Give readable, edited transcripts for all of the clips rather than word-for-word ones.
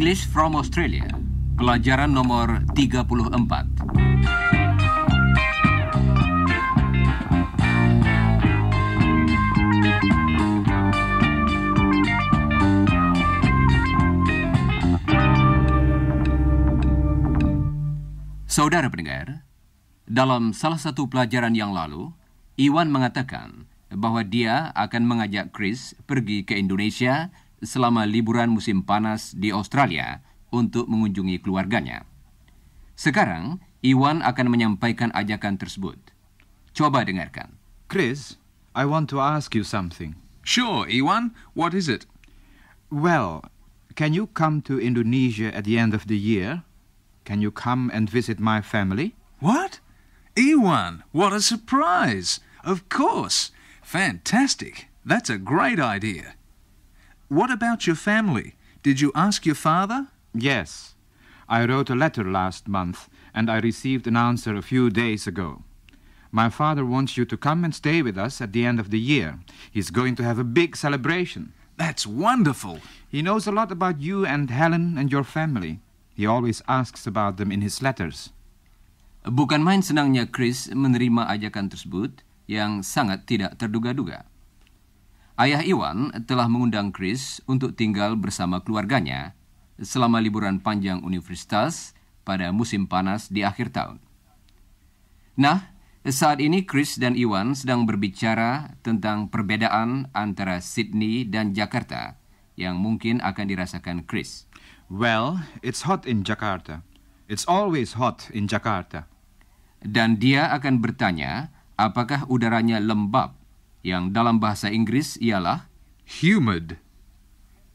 English from Australia, pelajaran nomor 34. Saudara pendengar, dalam salah satu pelajaran yang lalu, Iwan mengatakan bahwa dia akan mengajak Chris pergi ke Indonesia selama liburan musim panas di Australia untuk mengunjungi keluarganya. Sekarang, Iwan akan menyampaikan ajakan tersebut. Coba dengarkan. Chris, I want to ask you something. Sure, Iwan. What is it? Well, can you come to Indonesia at the end of the year? Can you come and visit my family? What? Iwan, what a surprise. Of course. Fantastic. That's a great idea. What about your family? Did you ask your father? Yes. I wrote a letter last month, and I received an answer a few days ago. My father wants you to come and stay with us at the end of the year. He's going to have a big celebration. That's wonderful. He knows a lot about you and Helen and your family. He always asks about them in his letters. Bukan main senangnya Chris menerima ajakan tersebut yang sangat tidak terduga-duga. Ayah Iwan telah mengundang Chris untuk tinggal bersama keluarganya selama liburan panjang universitas pada musim panas di akhir tahun. Nah, saat ini Chris dan Iwan sedang berbicara tentang perbedaan antara Sydney dan Jakarta yang mungkin akan dirasakan Chris. Well, it's hot in Jakarta. It's always hot in Jakarta. Dan dia akan bertanya apakah udaranya lembab, yang dalam bahasa Inggris ialah Humid.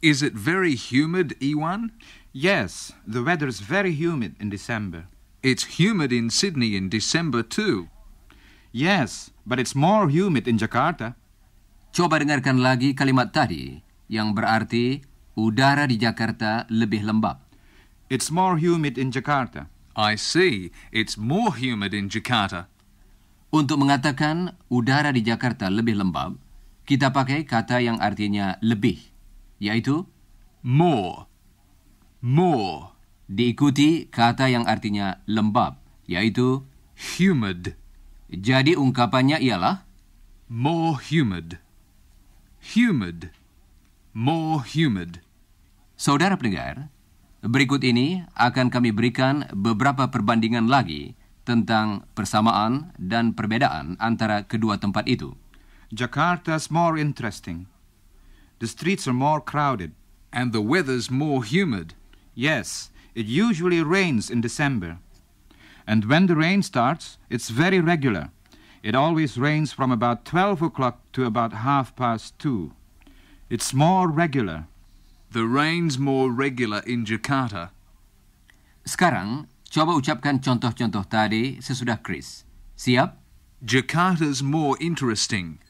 Is it very humid, Iwan? Yes, the weather's very humid in December. It's humid in Sydney in December too. Yes, but it's more humid in Jakarta. Coba dengarkan lagi kalimat tadi yang berarti udara di Jakarta lebih lembab. It's more humid in Jakarta. I see. It's more humid in Jakarta. Untuk mengatakan udara di Jakarta lebih lembab, kita pakai kata yang artinya lebih, yaitu More. More. diikuti kata yang artinya lembab, yaitu Humid. jadi ungkapannya ialah More humid. Humid. More humid. Saudara pendengar, berikut ini akan kami berikan beberapa perbandingan lagi tentang persamaan dan perbedaan antara kedua tempat itu. Jakarta's more interesting. The streets are more crowded. And the weather's more humid. Yes, it usually rains in December. And when the rain starts, it's very regular. It always rains from about 12 o'clock to about 2:30. It's more regular. The rain's more regular in Jakarta. Sekarang, coba ucapkan contoh-contoh tadi sesudah Chris. Siap? Jakarta's more interesting.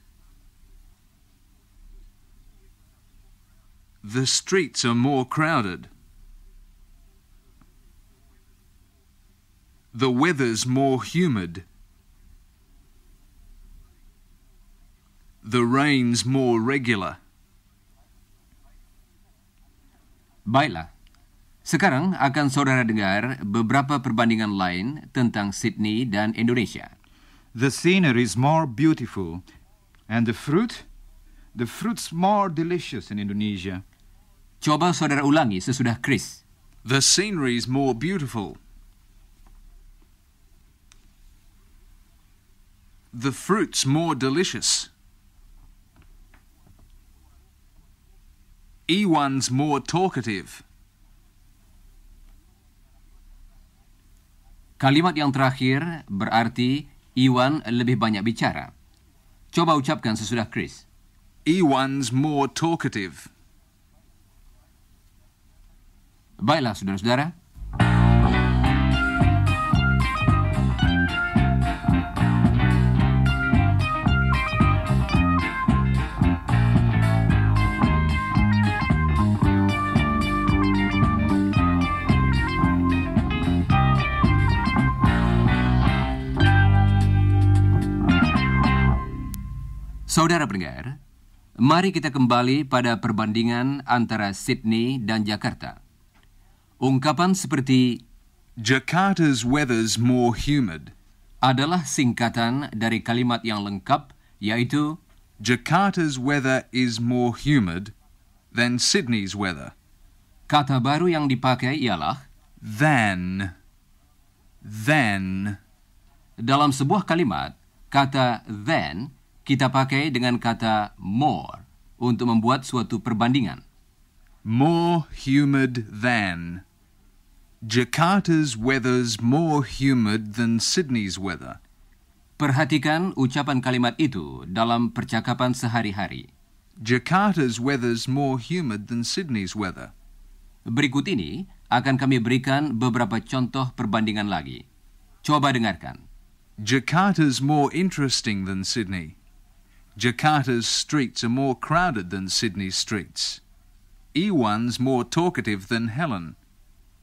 The streets are more crowded. The weather's more humid. The rain's more regular. Baiklah. Sekarang akan saudara dengar beberapa perbandingan lain tentang Sydney dan Indonesia. The scenery is more beautiful. And the fruit's more delicious in Indonesia. Coba saudara ulangi sesudah Chris. The scenery's more beautiful. The fruit's more delicious. Iwan's more talkative. Kalimat yang terakhir berarti Iwan lebih banyak bicara. Coba ucapkan sesudah Chris. Iwan's more talkative. Baiklah, saudara-saudara. Saudara pendengar, mari kita kembali pada perbandingan antara Sydney dan Jakarta. Ungkapan seperti Jakarta's weather's more humid. adalah singkatan dari kalimat yang lengkap, yaitu Jakarta's weather is more humid than Sydney's weather. kata baru yang dipakai ialah Than. dalam sebuah kalimat, kata than kita pakai dengan kata more untuk membuat suatu perbandingan. More humid than. Jakarta's weather's more humid than Sydney's weather. Perhatikan ucapan kalimat itu dalam percakapan sehari-hari. Jakarta's weather's more humid than Sydney's weather. Berikut ini akan kami berikan beberapa contoh perbandingan lagi. Coba dengarkan. Jakarta's more interesting than Sydney. Jakarta's streets are more crowded than Sydney's streets. Iwan's more talkative than Helen.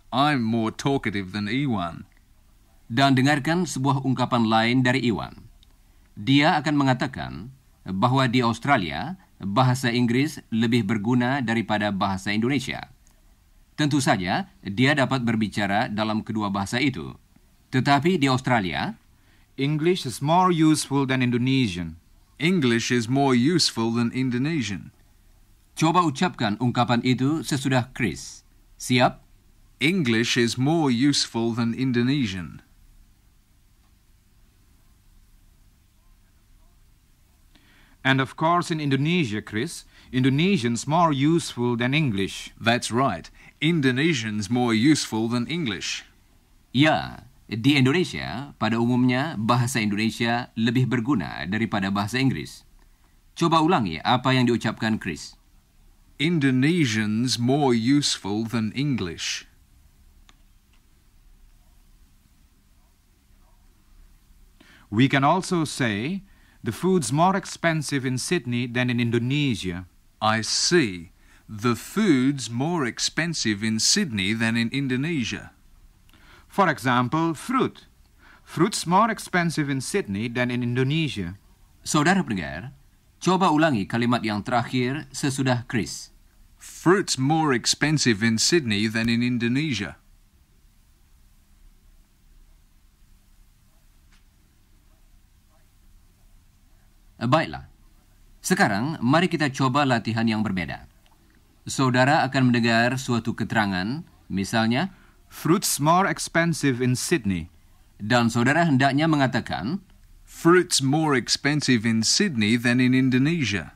I'm more talkative than Iwan. Dan dengarkan sebuah ungkapan lain dari Iwan. Dia akan mengatakan bahwa di Australia, bahasa Inggris lebih berguna daripada bahasa Indonesia. Tentu saja, dia dapat berbicara dalam kedua bahasa itu. Tetapi di Australia, English is more useful than Indonesian. English is more useful than Indonesian. coba ucapkan ungkapan itu sesudah Chris. Siap? English is more useful than Indonesian. And of course in Indonesia, Chris, Indonesian's more useful than English. That's right. Indonesian's more useful than English. Ya, di Indonesia, pada umumnya bahasa Indonesia lebih berguna daripada bahasa Inggris. Coba ulangi apa yang diucapkan Chris. Indonesian's more useful than English. We can also say the food's more expensive in Sydney than in Indonesia. I see. The food's more expensive in Sydney than in Indonesia. For example, fruit. Fruit's more expensive in Sydney than in Indonesia. Saudara pendengar, coba ulangi kalimat yang terakhir sesudah Chris. Fruit's more expensive in Sydney than in Indonesia. Baiklah. Sekarang, mari kita coba latihan yang berbeda. Saudara akan mendengar suatu keterangan, misalnya, Fruit's more expensive in Sydney. dan saudara hendaknya mengatakan, Fruit's more expensive in Sydney than in Indonesia.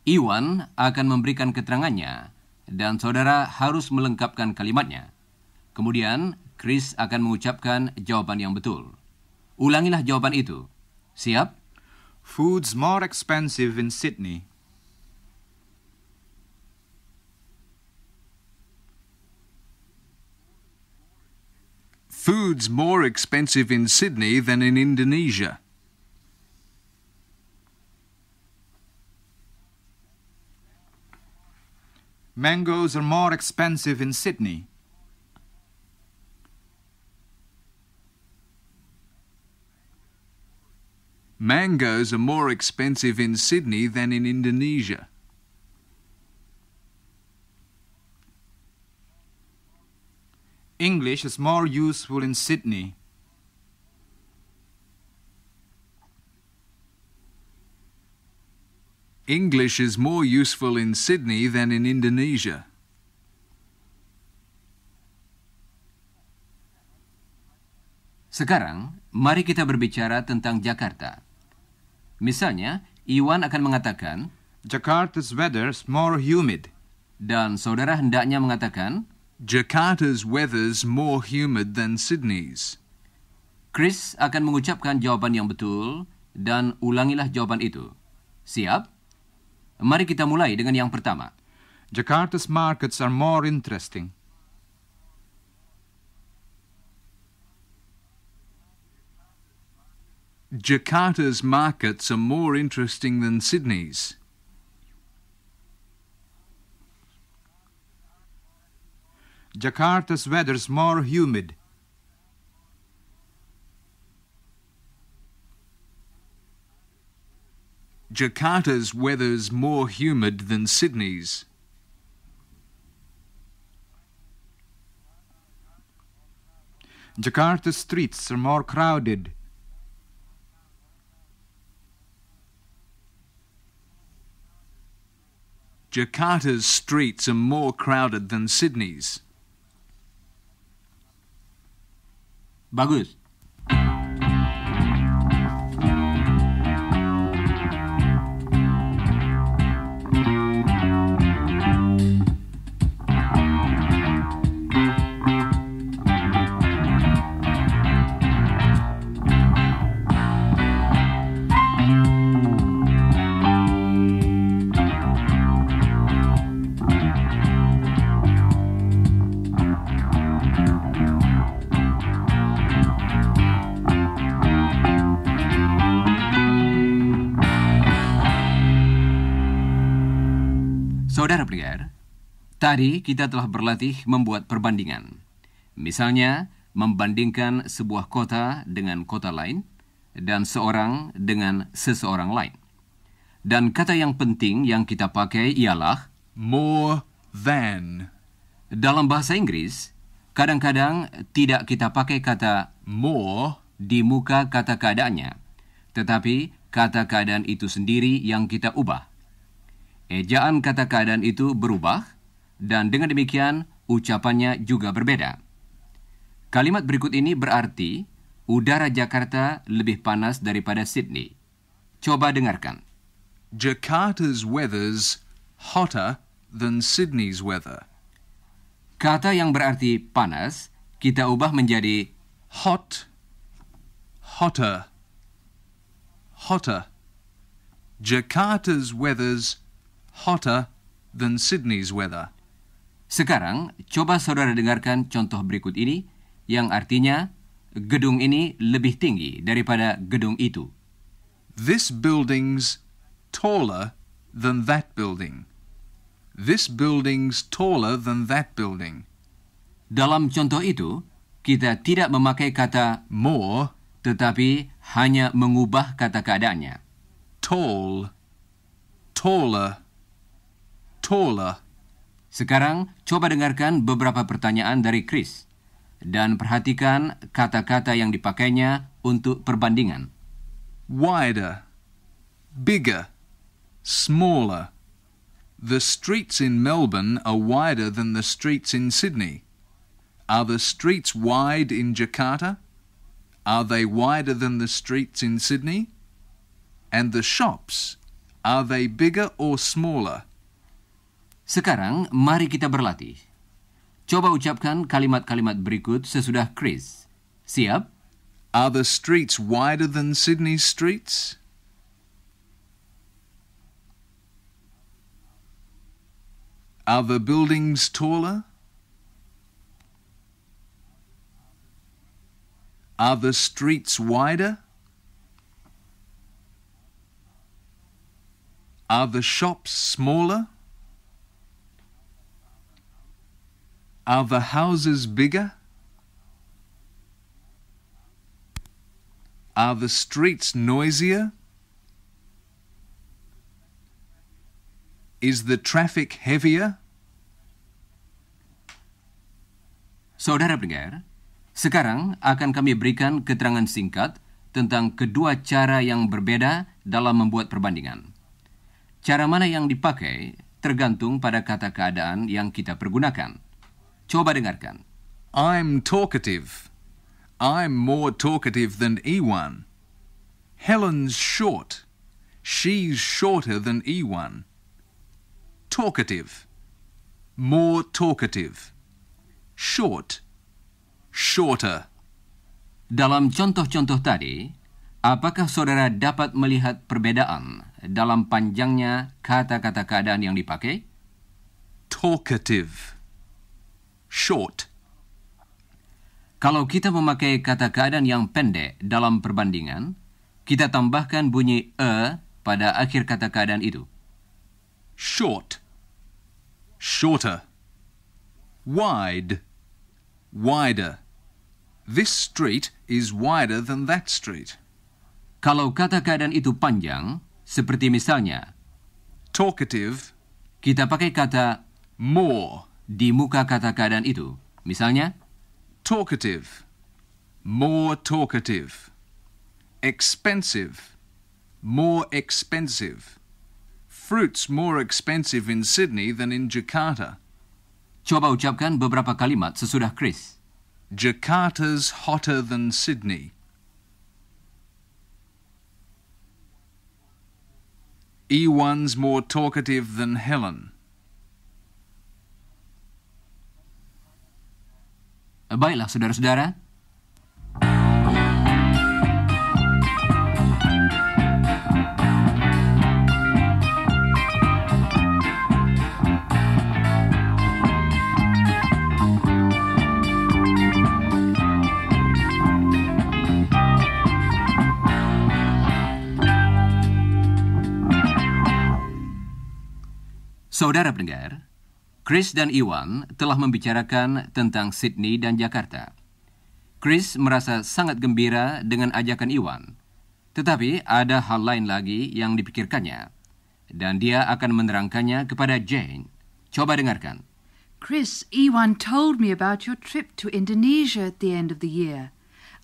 Iwan akan memberikan keterangannya, dan saudara harus melengkapkan kalimatnya. Kemudian, Chris akan mengucapkan jawaban yang betul. Ulangilah jawaban itu. Siap? Food's more expensive in Sydney. Food's more expensive in Sydney than in Indonesia. Mangoes are more expensive in Sydney. Mangoes are more expensive in Sydney than in Indonesia. English is more useful in Sydney. English is more useful in Sydney than in Indonesia. Sekarang, mari kita berbicara tentang Jakarta. Misalnya, Iwan akan mengatakan, Jakarta's weather's more humid. dan saudara hendaknya mengatakan, Jakarta's weather's more humid than Sydney's. Chris akan mengucapkan jawaban yang betul, dan ulangilah jawaban itu. Siap? Mari kita mulai dengan yang pertama. Jakarta's markets are more interesting. Jakarta's markets are more interesting than Sydney's. Jakarta's weather's more humid. Jakarta's weather's more humid than Sydney's. Jakarta's streets are more crowded. Jakarta's streets are more crowded than Sydney's. Bagus. Saudara pendengar, tadi kita telah berlatih membuat perbandingan. Misalnya, membandingkan sebuah kota dengan kota lain dan seorang dengan seseorang lain. Dan kata yang penting yang kita pakai ialah More than. dalam bahasa Inggris, kadang-kadang tidak kita pakai kata More di muka kata keadaannya, tetapi kata keadaan itu sendiri yang kita ubah. Ejaan kata keadaan itu berubah, dan dengan demikian ucapannya juga berbeda. Kalimat berikut ini berarti udara Jakarta lebih panas daripada Sydney. Coba dengarkan. Jakarta's weather's hotter than Sydney's weather. Kata yang berarti panas, kita ubah menjadi Hot, hotter, hotter. Jakarta's weather's hotter than Sydney's weather. Sekarang, coba saudara dengarkan contoh berikut ini, yang artinya gedung ini lebih tinggi daripada gedung itu. This building's taller than that building. This building's taller than that building. Dalam contoh itu, kita tidak memakai kata More, tetapi hanya mengubah kata keadaannya. tall, taller, taller. Sekarang, coba dengarkan beberapa pertanyaan dari Chris. Dan perhatikan kata-kata yang dipakainya untuk perbandingan. Wider, bigger, smaller. The streets in Melbourne are wider than the streets in Sydney. Are the streets wide in Jakarta? Are they wider than the streets in Sydney? And the shops, are they bigger or smaller? Sekarang, mari kita berlatih. Coba ucapkan kalimat-kalimat berikut sesudah Chris. Siap? Are the streets wider than Sydney's streets? Are the buildings taller? Are the streets wider? Are the shops smaller? Are the houses bigger? Are the streets noisier? Is the traffic heavier? Saudara pendengar, sekarang akan kami berikan keterangan singkat tentang kedua cara yang berbeda dalam membuat perbandingan. Cara mana yang dipakai tergantung pada kata keadaan yang kita pergunakan. Coba dengarkan. I'm talkative. I'm more talkative than E1. Helen's short. She's shorter than E1. Talkative. More talkative. Short. Shorter. Dalam contoh-contoh tadi, apakah saudara dapat melihat perbedaan dalam panjangnya kata-kata keadaan yang dipakai? Talkative. Short. Kalau kita memakai kata keadaan yang pendek dalam perbandingan, kita tambahkan bunyi pada akhir kata keadaan itu. Short. Shorter. Wide. Wider. This street is wider than that street. Kalau kata keadaan itu panjang, seperti misalnya, Talkative. kita pakai kata More. di muka kata keadaan itu. Misalnya, Talkative. more talkative. Expensive, more expensive. Fruit's more expensive in Sydney than in Jakarta. Coba ucapkan beberapa kalimat sesudah Chris. Jakarta's hotter than Sydney. Ewan's more talkative than Helen. Baiklah, saudara-saudara. Saudara pendengar, Chris dan Iwan telah membicarakan tentang Sydney dan Jakarta. Chris merasa sangat gembira dengan ajakan Iwan, tetapi ada hal lain lagi yang dipikirkannya, dan dia akan menerangkannya kepada Jane. Coba dengarkan. Chris, Iwan told me about your trip to Indonesia at the end of the year.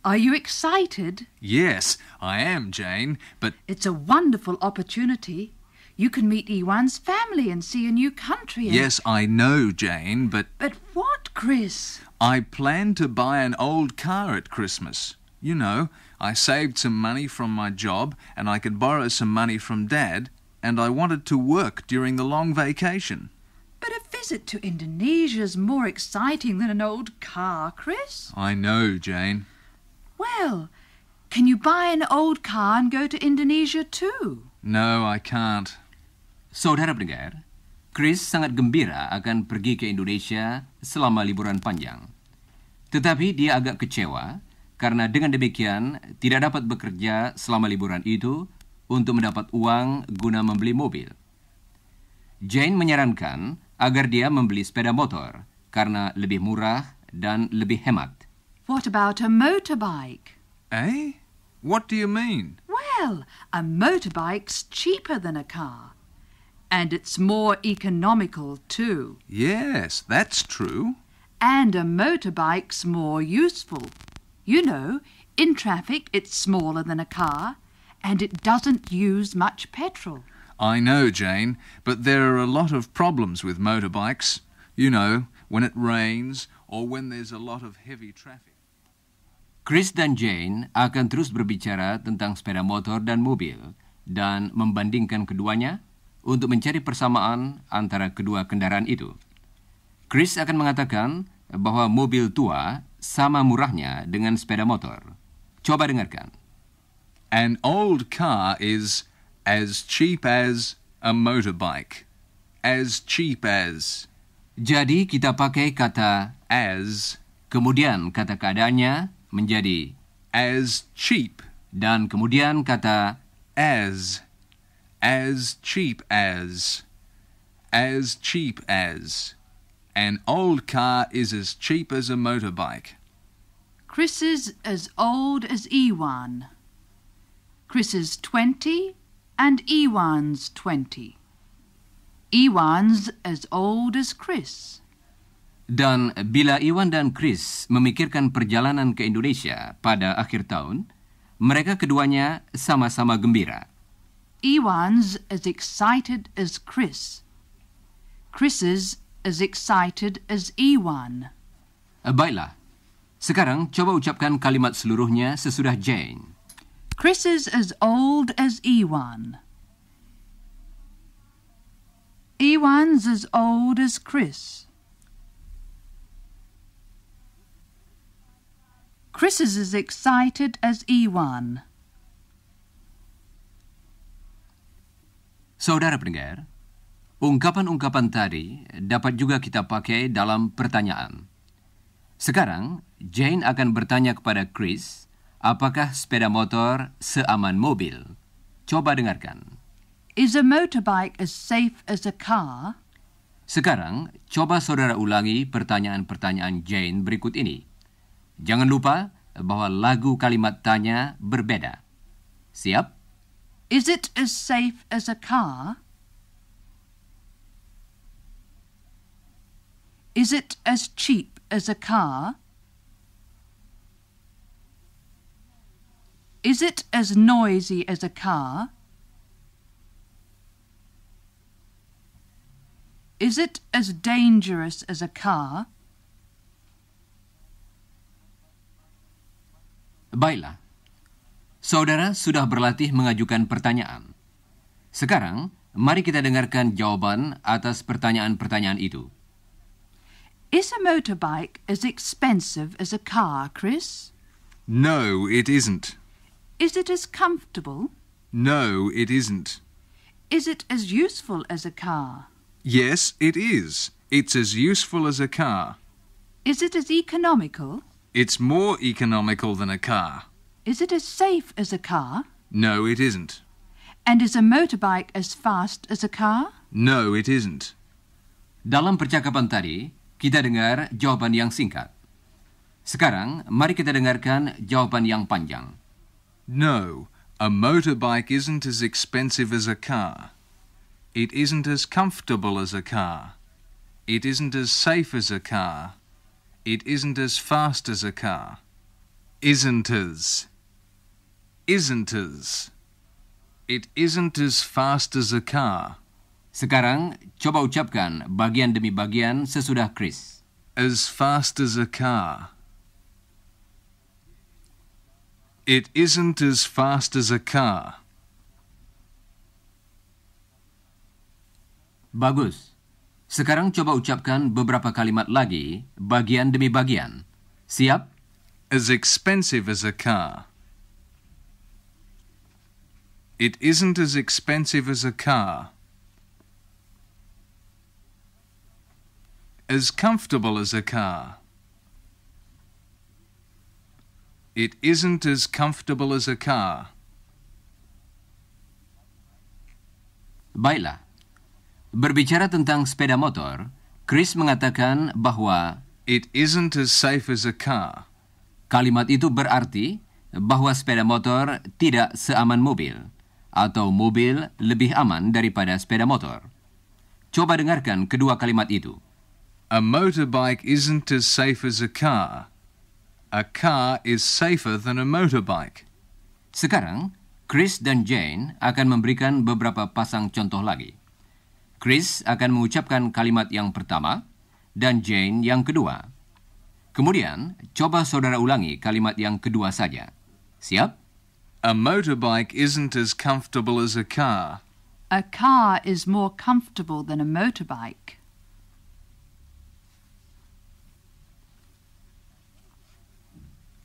Are you excited? Yes, I am, Jane, but It's a wonderful opportunity. You can meet Iwan's family and see a new country. yes, I know, Jane, but But what, Chris? I plan to buy an old car at Christmas. You know, I saved some money from my job and I could borrow some money from Dad, and I wanted to work during the long vacation. But a visit to Indonesia is more exciting than an old car, Chris. I know, Jane. Well, can you buy an old car and go to Indonesia too? No, I can't. Saudara pendengar, Chris sangat gembira akan pergi ke Indonesia selama liburan panjang. Tetapi dia agak kecewa karena dengan demikian tidak dapat bekerja selama liburan itu untuk mendapat uang guna membeli mobil. Jane menyarankan agar dia membeli sepeda motor karena lebih murah dan lebih hemat. What about a motorbike? Eh? What do you mean? Well, a motorbike's cheaper than a car. And it's more economical too. Yes, that's true. And a motorbike's more useful. You know, in traffic it's smaller than a car and it doesn't use much petrol. I know, Jane, but there are a lot of problems with motorbikes. You know, when it rains or when there's a lot of heavy traffic. Chris dan Jane akan terus berbicara tentang sepeda motor dan mobil dan membandingkan keduanya untuk mencari persamaan antara kedua kendaraan itu. Chris akan mengatakan bahwa mobil tua sama murahnya dengan sepeda motor. Coba dengarkan. An old car is as cheap as a motorbike. As cheap as. Jadi kita pakai kata As. kemudian kata keadaannya menjadi As cheap. dan kemudian kata As cheap as. As cheap as. An old car is as cheap as a motorbike. Chris is as old as Ewan. Chris is 20 and Ewan's 20. Ewan's as old as Chris. Dan bila Iwan dan Chris memikirkan perjalanan ke Indonesia pada akhir tahun, mereka keduanya sama-sama gembira. Ewan's as excited as Chris. Chris is as excited as Ewan. Baiklah, sekarang coba ucapkan kalimat seluruhnya sesudah Jane. Chris is as old as Ewan. Ewan's as old as Chris. Chris is as excited as Ewan. Saudara pendengar, ungkapan-ungkapan tadi dapat juga kita pakai dalam pertanyaan. Sekarang, Jane akan bertanya kepada Chris, apakah sepeda motor seaman mobil? Coba dengarkan. Is a motorbike as safe as a car? Sekarang, coba saudara ulangi pertanyaan-pertanyaan Jane berikut ini. Jangan lupa bahwa lagu kalimat tanya berbeda. Siap? Is it as safe as a car? Is it as cheap as a car? Is it as noisy as a car? Is it as dangerous as a car? Baiklah. Saudara sudah berlatih mengajukan pertanyaan. Sekarang, mari kita dengarkan jawaban atas pertanyaan-pertanyaan itu. Is a motorbike as expensive as a car, Chris? No, it isn't. Is it as comfortable? No, it isn't. Is it as useful as a car? Yes, it is. It's as useful as a car. Is it as economical? It's more economical than a car. Is it as safe as a car? No, it isn't. And is a motorbike as fast as a car? No, it isn't. Dalam percakapan tadi, kita dengar jawaban yang singkat. Sekarang, mari kita dengarkan jawaban yang panjang. No, a motorbike isn't as expensive as a car. It isn't as comfortable as a car. It isn't as safe as a car. It isn't as fast as a car. Isn't as. Isn't as. It isn't as fast as a car. Sekarang, coba ucapkan bagian demi bagian sesudah Chris. As fast as a car. It isn't as fast as a car. Bagus. Sekarang coba ucapkan beberapa kalimat lagi, bagian demi bagian. Siap? As expensive as a car. It isn't as expensive as a car. As comfortable as a car. It isn't as comfortable as a car. Baiklah. Berbicara tentang sepeda motor, Chris mengatakan bahwa It isn't as safe as a car. kalimat itu berarti bahwa sepeda motor tidak seaman mobil, atau mobil lebih aman daripada sepeda motor. Coba dengarkan kedua kalimat itu. A motorbike isn't as safe as a car. A car is safer than a motorbike. Sekarang, Chris dan Jane akan memberikan beberapa pasang contoh lagi. Chris akan mengucapkan kalimat yang pertama dan Jane yang kedua. Kemudian, coba saudara ulangi kalimat yang kedua saja. Siap? A motorbike isn't as comfortable as a car. A car is more comfortable than a motorbike.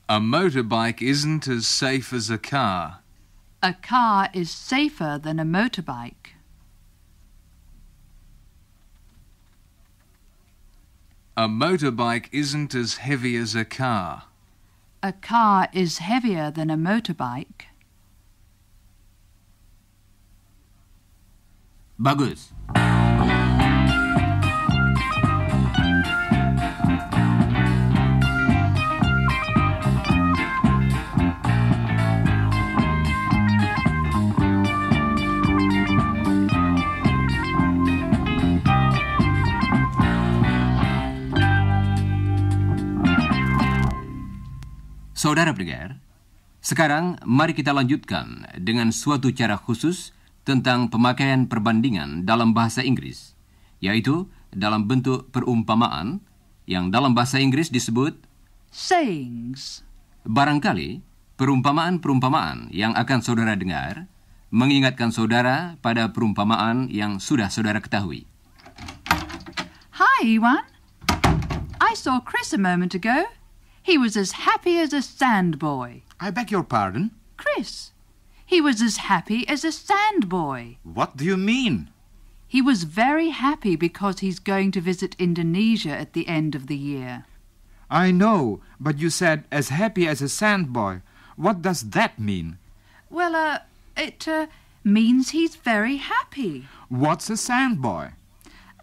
A motorbike isn't as safe as a car. A car is safer than a motorbike. A motorbike isn't as heavy as a car. A car is heavier than a motorbike. Bagus. Saudara pendengar, sekarang mari kita lanjutkan dengan suatu cara khusus tentang pemakaian perbandingan dalam bahasa Inggris, yaitu dalam bentuk perumpamaan yang dalam bahasa Inggris disebut Sayings. barangkali perumpamaan-perumpamaan yang akan saudara dengar mengingatkan saudara pada perumpamaan yang sudah saudara ketahui. Hi, Iwan. I saw Chris a moment ago. He was as happy as a sandboy. I beg your pardon? Chris, he was as happy as a sandboy. What do you mean? He was very happy because he's going to visit Indonesia at the end of the year. I know, but you said as happy as a sandboy. What does that mean? Well, it means he's very happy. What's a sandboy?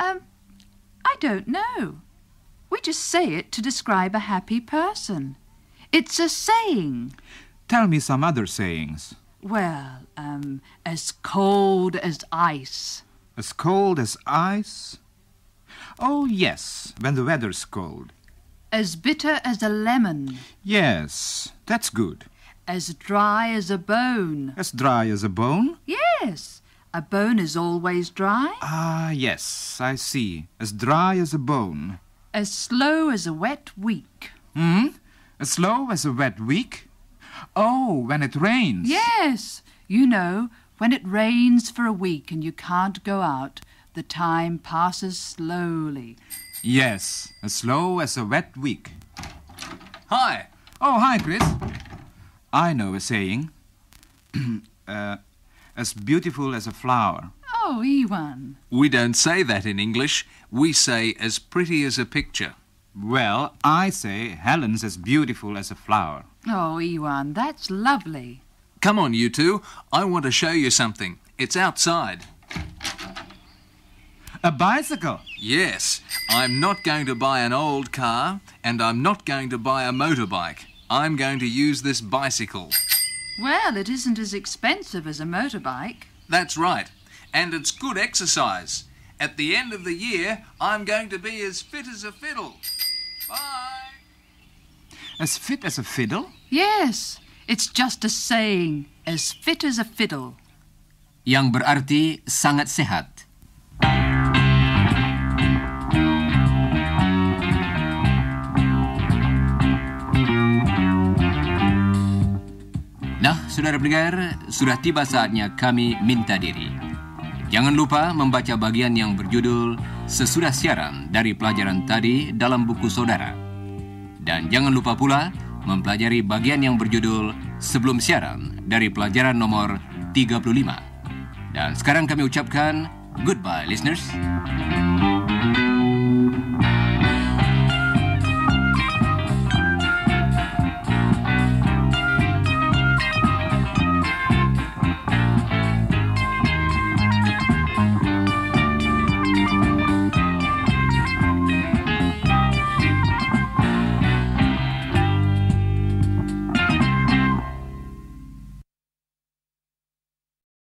I don't know. We just say it to describe a happy person. It's a saying. Tell me some other sayings. Well, as cold as ice. As cold as ice? Oh, yes, when the weather's cold. As bitter as a lemon. Yes, that's good. As dry as a bone. As dry as a bone? Yes, a bone is always dry. Ah, yes, I see. As dry as a bone. As slow as a wet week. As slow as a wet week? Oh, when it rains. Yes, you know, when it rains for a week and you can't go out, the time passes slowly. Yes, as slow as a wet week. Hi. Oh, hi, Chris. I know a saying. As beautiful as a flower. Oh, Ewan. We don't say that in English. We say as pretty as a picture. Well, I say Helen's as beautiful as a flower. Oh, Ewan, that's lovely. Come on, you two. I want to show you something. It's outside. A bicycle. Yes, I'm not going to buy an old car, and I'm not going to buy a motorbike. I'm going to use this bicycle. Well, it isn't as expensive as a motorbike. That's right. And it's good exercise. At the end of the year, I'm going to be as fit as a fiddle. Bye. As fit as a fiddle? Yes, it's just a saying, as fit as a fiddle. Yang berarti sangat sehat. Nah, saudara pendengar, sudah tiba saatnya kami minta diri. Jangan lupa membaca bagian yang berjudul sesudah siaran dari pelajaran tadi dalam buku saudara. Dan jangan lupa pula mempelajari bagian yang berjudul sebelum siaran dari pelajaran nomor 35. Dan sekarang kami ucapkan goodbye, listeners.